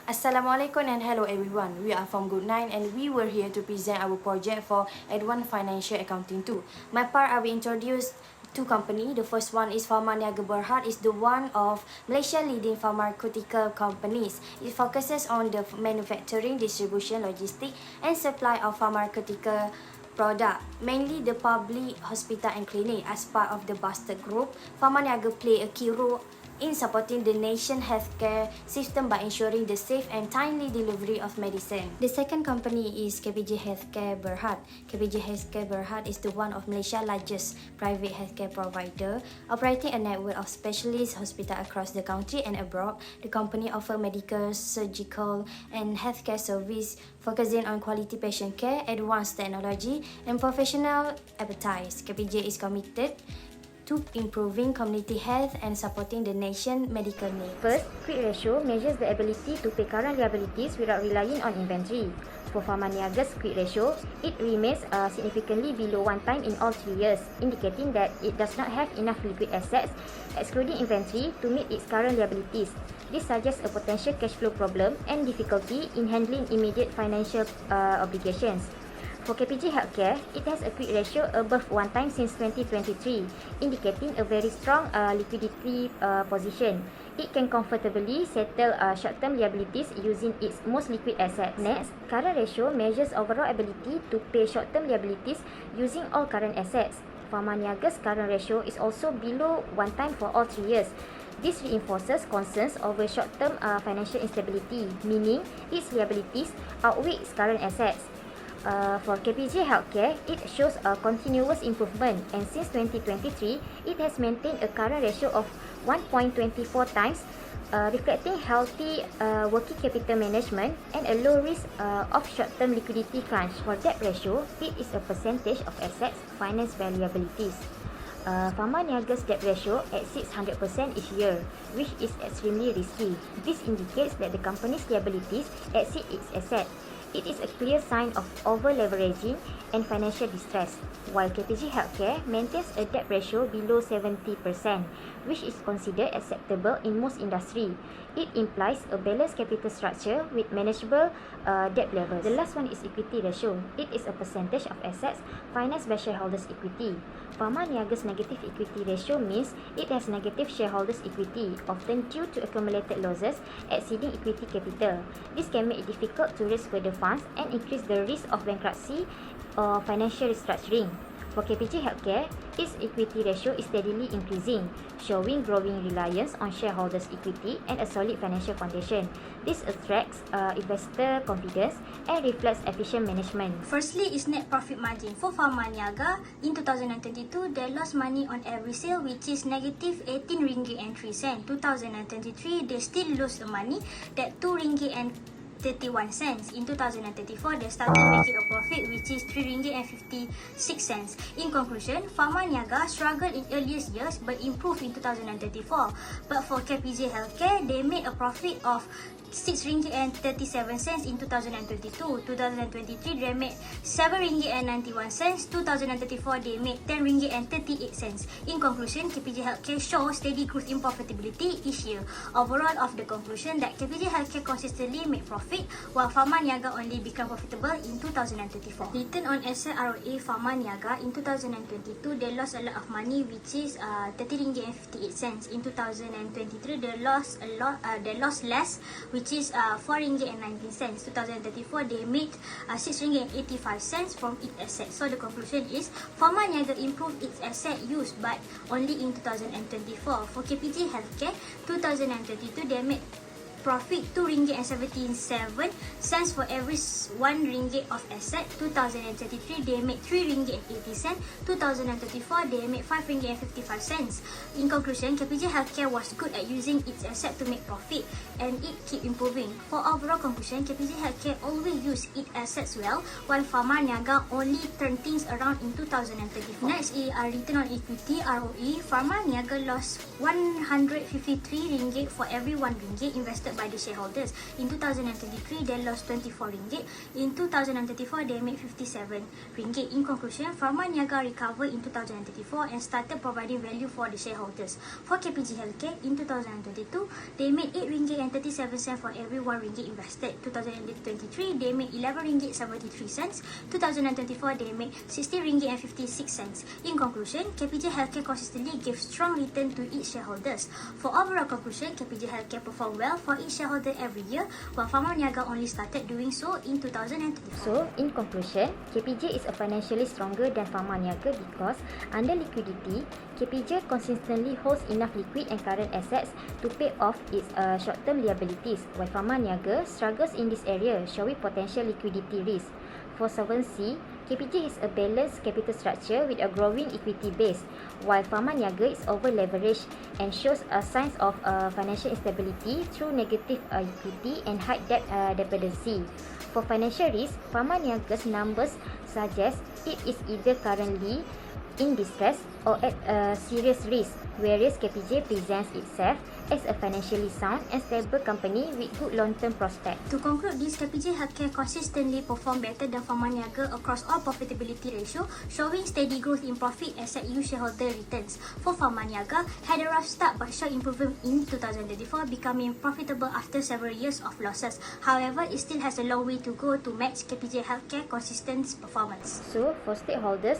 Assalamualaikum and hello everyone. We are from Good 9 and we were here to present our project for Advanced Financial Accounting 2. My part, I will introduce two companies. The first one is Niaga Berhad. Is the one of Malaysia leading pharmaceutical companies. It focuses on the manufacturing, distribution, logistics and supply of pharmaceutical product, mainly the public hospital and clinic. As part of the Bastard Group, Niaga play a key role in supporting the nation healthcare system by ensuring the safe and timely delivery of medicine. The second company is KPJ Healthcare Berhad. KPJ Healthcare Berhad is the one of Malaysia's largest private healthcare provider, operating a network of specialist hospitals across the country and abroad. The company offers medical, surgical, and healthcare service focusing on quality patient care, advanced technology, and professional expertise. KPJ is committed to improving community health and supporting the nation medical needs. First, quick ratio measures the ability to pay current liabilities without relying on inventory. For Niaga's quick ratio, it remains significantly below 1 time in all 3 years, indicating that it does not have enough liquid assets, excluding inventory, to meet its current liabilities. This suggests a potential cash flow problem and difficulty in handling immediate financial obligations. For KPJ Healthcare, it has a quick ratio above 1 time since 2023, indicating a very strong liquidity position. It can comfortably settle short-term liabilities using its most liquid assets. Next, current ratio measures overall ability to pay short-term liabilities using all current assets. Niaga's current ratio is also below 1 time for all 3 years. This reinforces concerns over short-term financial instability, meaning its liabilities outweigh its current assets. For KPJ Healthcare, it shows a continuous improvement, and since 2023, it has maintained a current ratio of 1.24 times, reflecting healthy working capital management and a low risk of short-term liquidity crunch. For debt ratio, it is a percentage of assets financed by liabilities. Niaga's debt ratio exceeds 100% each year, which is extremely risky. This indicates that the company's liabilities exceed its assets. It is a clear sign of over-leveraging and financial distress, while KPJ Healthcare maintains a debt ratio below 70%, which is considered acceptable in most industry. It implies a balanced capital structure with manageable debt levels. The last one is equity ratio. It is a percentage of assets financed by shareholders' equity. Niaga's negative equity ratio means it has negative shareholders' equity, often due to accumulated losses exceeding equity capital. This can make it difficult to raise further funds and increase the risk of bankruptcy or financial restructuring. For KPJ Healthcare, its equity ratio is steadily increasing, showing growing reliance on shareholders' equity and a solid financial foundation. This attracts investor confidence and reflects efficient management. Firstly is net profit margin. For Niaga, in 2022, they lost money on every sale, which is negative 18 ringgit and 3 cents. 2023, they still lose the money, that 2 ringgit and 31 cents. In 2034, they started making a profit, which is 3 ringgit and 56 cents. In conclusion, Niaga struggled in earliest years but improved in 2034. But for KPJ Healthcare, they made a profit of 6 ringgit and 37 cents in 2022. 2023, they made 7 ringgit and 91 cents. 2034, they made 10 ringgit and 38 cents. In conclusion, KPJ Healthcare shows steady growth in profitability each year. Overall, of the conclusion that KPJ Healthcare consistently made profit, while Niaga only became profitable in 2024. Return on asset ROA Niaga in 2022, they lost a lot of money, which is 30 ringgit and 58 cents. In 2023, they lost a lot. They lost less, which is 4 ringgit and 19 cents. 2034, they made 6 ringgit and 85 cents from its assets. So the conclusion is Niaga improved its asset use, but only in 2024. For KPJ Healthcare, 2022, they made profit 2 ringgit and 77 cents for every 1 ringgit of asset. 2033, they made 3 ringgit and 80 cents. 2034, they made 5 ringgit and 55 cents. In conclusion, KPJ Healthcare was good at using its asset to make profit, and it keep improving. For overall conclusion, KPJ Healthcare always use its assets well, while Niaga only turn things around in 2034. Next is return on equity ROE. Niaga lost 153 ringgit for every 1 ringgit invested distributed by the shareholders. In 2023, they lost RM24. In 2024, they made RM57. In conclusion, Pharma Niaga recovered in 2024 and started providing value for the shareholders. For KPG Healthcare, in 2022, they made RM8.37 for every RM1 invested. 2023, they made RM11.73. 2024, they made RM60.56. In conclusion, KPG Healthcare consistently gave strong return to its shareholders. For overall conclusion, KPG Healthcare performed well for its shareholder every year, while Pharma Niaga only started doing so in 2024. So, in conclusion, KPJ is financially stronger than Pharma Niaga because under liquidity, KPJ consistently holds enough liquid and current assets to pay off its short-term liabilities, while Pharma Niaga struggles in this area, showing potential liquidity risk. For solvency, KPJ is a balanced capital structure with a growing equity base, while Pharma Niaga is over-leveraged and shows signs of financial instability through negative equity and high debt dependency. For financial risk, Pharma Niaga's numbers suggest it is either currently in distress or at a serious risk, whereas KPJ presents itself as a financially sound and stable company with good long-term prospects. To conclude this, KPG Healthcare consistently performed better than Pharma Niaga across all profitability ratio, showing steady growth in profit and set new shareholder returns. For Pharma Niaga, had a rough start but showed improvement in 2024, becoming profitable after several years of losses. However, it still has a long way to go to match KPG Healthcare consistent performance. So, for stakeholders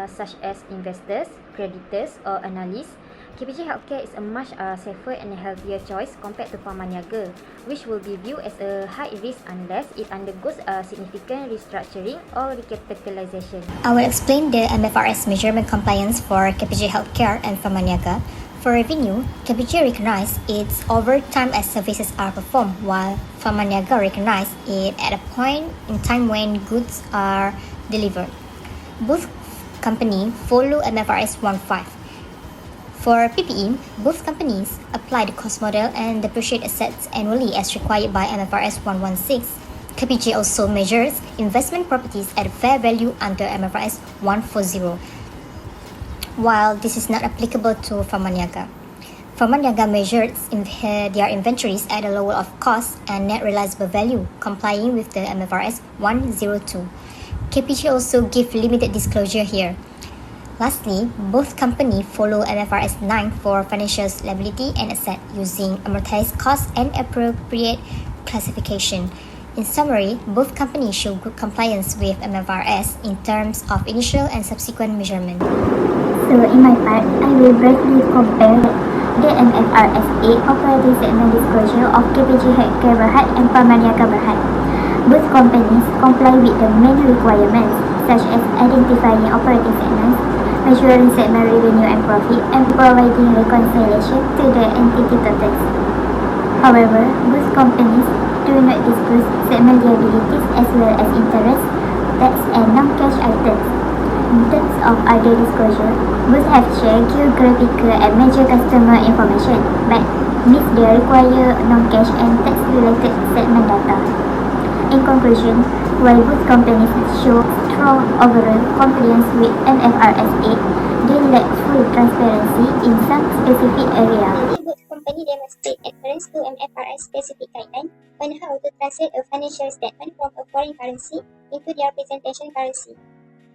such as investors, creditors or analysts, KPG Healthcare is a much safer and healthier choice compared to Pharma Niaga, which will be viewed as a high risk unless it undergoes a significant restructuring or recapitalization. I will explain the MFRS measurement compliance for KPG Healthcare and Pharma Niaga. For revenue, KPG recognizes it over time as services are performed, while Pharma Niaga recognizes it at a point in time when goods are delivered. Both companies follow MFRS 1.5. For PPE, both companies apply the cost model and depreciate assets annually as required by MFRS 116. KPG also measures investment properties at fair value under MFRS 140, while this is not applicable to Pharma Niaga. Pharma Niaga measures their inventories at a level of cost and net realizable value, complying with the MFRS 102. KPG also gives limited disclosure here. Lastly, both companies follow MFRS 9 for financial liability and asset using amortized cost and appropriate classification. In summary, both companies show good compliance with MFRS in terms of initial and subsequent measurement. So in my part, I will briefly compare the MFRS 8 operating segment disclosure of KPG Healthcare Berhad and Pharma Niaga Berhad. Both companies comply with the main requirements such as identifying operating segments, measuring segment revenue and profit, and providing reconciliation to the entity totals. However, both companies do not disclose segment liabilities as well as interest, tax, and non-cash items. In terms of other disclosure, both have shared geographical and major customer information, but miss the required non-cash and tax-related segment data. In conclusion, while both companies show strong overall compliance with MFRS 8, they lack full transparency in some specific areas. Both companies demonstrate adherence to MFRS specific guidelines on how to translate a financial statement from a foreign currency into their presentation currency.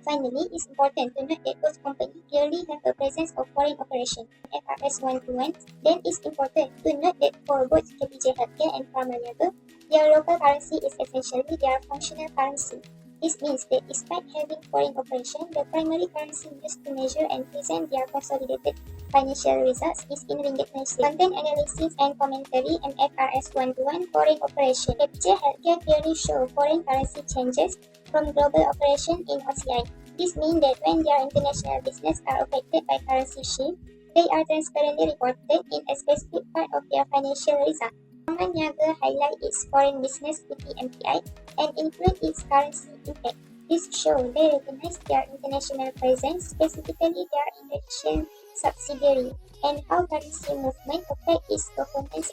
Finally, it's important to note that both companies clearly have a presence of foreign operations. FRS 121, then it's important to note that for both KPG Healthcare and Pharma Niaga, their local currency is essentially their functional currency. This means that despite having foreign operations, the primary currency used to measure and present their consolidated financial results is in ringgit Malaysia. Content analysis and commentary MFRS 121 foreign operation. KPG Healthcare clearly show foreign currency changes from global operation in OCI. This means that when their international business are affected by currency shift, they are transparently reported in a specific part of their financial result. Pharma Niaga highlight its foreign business to the MPI and include its currency impact. This shows they recognize their international presence, specifically their Indonesian subsidiary, and how currency movement affect its performance